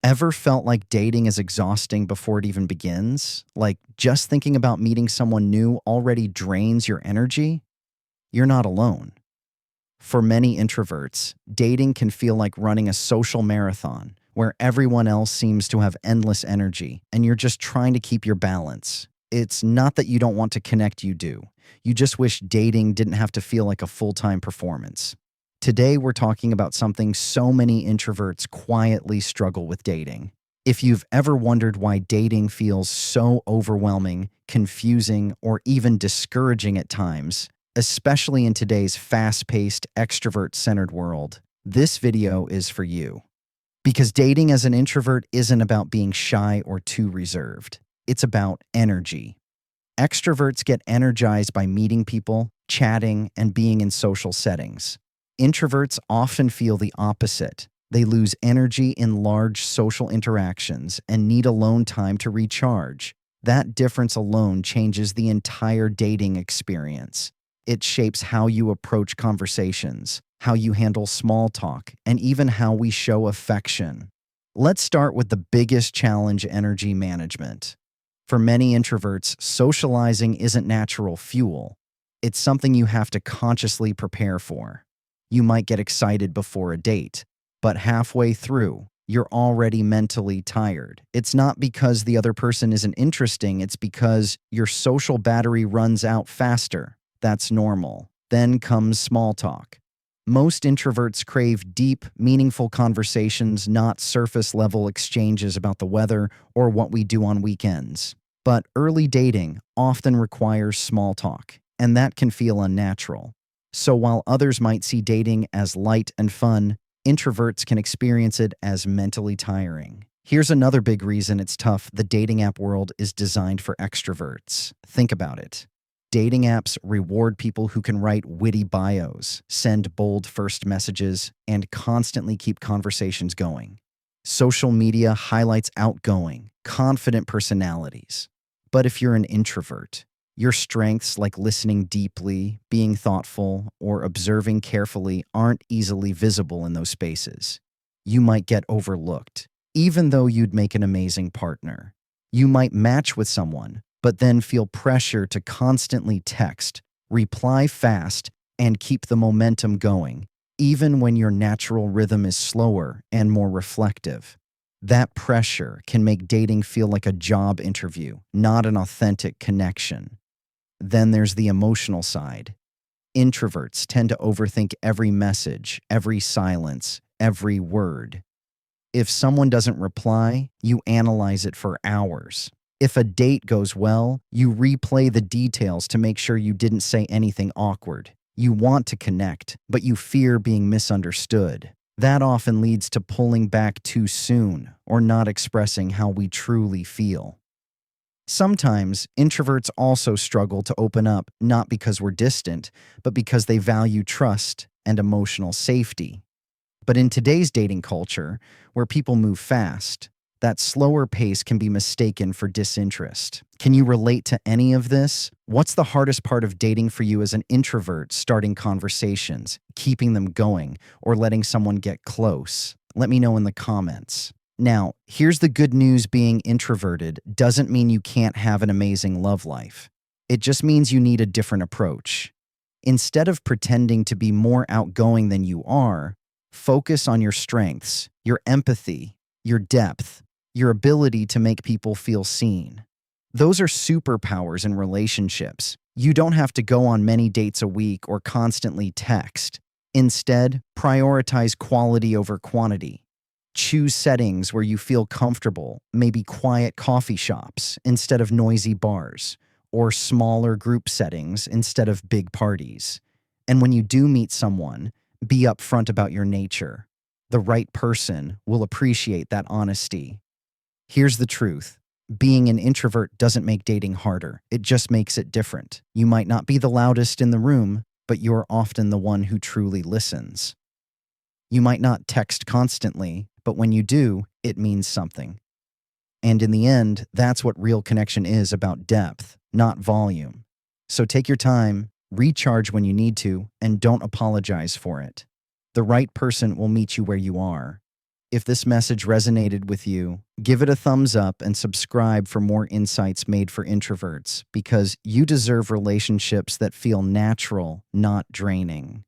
Ever felt like dating is exhausting before it even begins? Like just thinking about meeting someone new already drains your energy? You're not alone. For many introverts, dating can feel like running a social marathon where everyone else seems to have endless energy and you're just trying to keep your balance. It's not that you don't want to connect, you do. You just wish dating didn't have to feel like a full-time performance. Today, we're talking about something so many introverts quietly struggle with dating. If you've ever wondered why dating feels so overwhelming, confusing, or even discouraging at times, especially in today's fast-paced, extrovert-centered world, this video is for you. Because dating as an introvert isn't about being shy or too reserved. It's about energy. Extroverts get energized by meeting people, chatting, and being in social settings. Introverts often feel the opposite. They lose energy in large social interactions and need alone time to recharge. That difference alone changes the entire dating experience. It shapes how you approach conversations, how you handle small talk, and even how we show affection. Let's start with the biggest challenge: energy management. For many introverts, socializing isn't natural fuel. It's something you have to consciously prepare for. You might get excited before a date, but halfway through, you're already mentally tired. It's not because the other person isn't interesting, it's because your social battery runs out faster. That's normal. Then comes small talk. Most introverts crave deep, meaningful conversations, not surface-level exchanges about the weather or what we do on weekends. But early dating often requires small talk, and that can feel unnatural. So while others might see dating as light and fun, introverts can experience it as mentally tiring. Here's another big reason it's tough: the dating app world is designed for extroverts. Think about it. Dating apps reward people who can write witty bios, send bold first messages, and constantly keep conversations going. Social media highlights outgoing, confident personalities. But if you're an introvert, your strengths like listening deeply, being thoughtful, or observing carefully aren't easily visible in those spaces. You might get overlooked, even though you'd make an amazing partner. You might match with someone, but then feel pressure to constantly text, reply fast, and keep the momentum going, even when your natural rhythm is slower and more reflective. That pressure can make dating feel like a job interview, not an authentic connection. Then there's the emotional side. Introverts tend to overthink every message, every silence, every word. If someone doesn't reply, you analyze it for hours. If a date goes well, you replay the details to make sure you didn't say anything awkward. You want to connect, but you fear being misunderstood. That often leads to pulling back too soon or not expressing how we truly feel. Sometimes, introverts also struggle to open up, not because we're distant, but because they value trust and emotional safety. But in today's dating culture, where people move fast, that slower pace can be mistaken for disinterest. Can you relate to any of this? What's the hardest part of dating for you as an introvert: starting conversations, keeping them going, or letting someone get close? Let me know in the comments. Now, here's the good news: being introverted doesn't mean you can't have an amazing love life. It just means you need a different approach. Instead of pretending to be more outgoing than you are, focus on your strengths, your empathy, your depth, your ability to make people feel seen. Those are superpowers in relationships. You don't have to go on many dates a week or constantly text. Instead, prioritize quality over quantity. Choose settings where you feel comfortable, maybe quiet coffee shops instead of noisy bars, or smaller group settings instead of big parties. And when you do meet someone, be upfront about your nature. The right person will appreciate that honesty. Here's the truth: being an introvert doesn't make dating harder, it just makes it different. You might not be the loudest in the room, but you're often the one who truly listens. You might not text constantly, but when you do, it means something. And in the end, that's what real connection is about: depth, not volume. So take your time, recharge when you need to, and don't apologize for it. The right person will meet you where you are. If this message resonated with you, give it a thumbs up and subscribe for more insights made for introverts, because you deserve relationships that feel natural, not draining.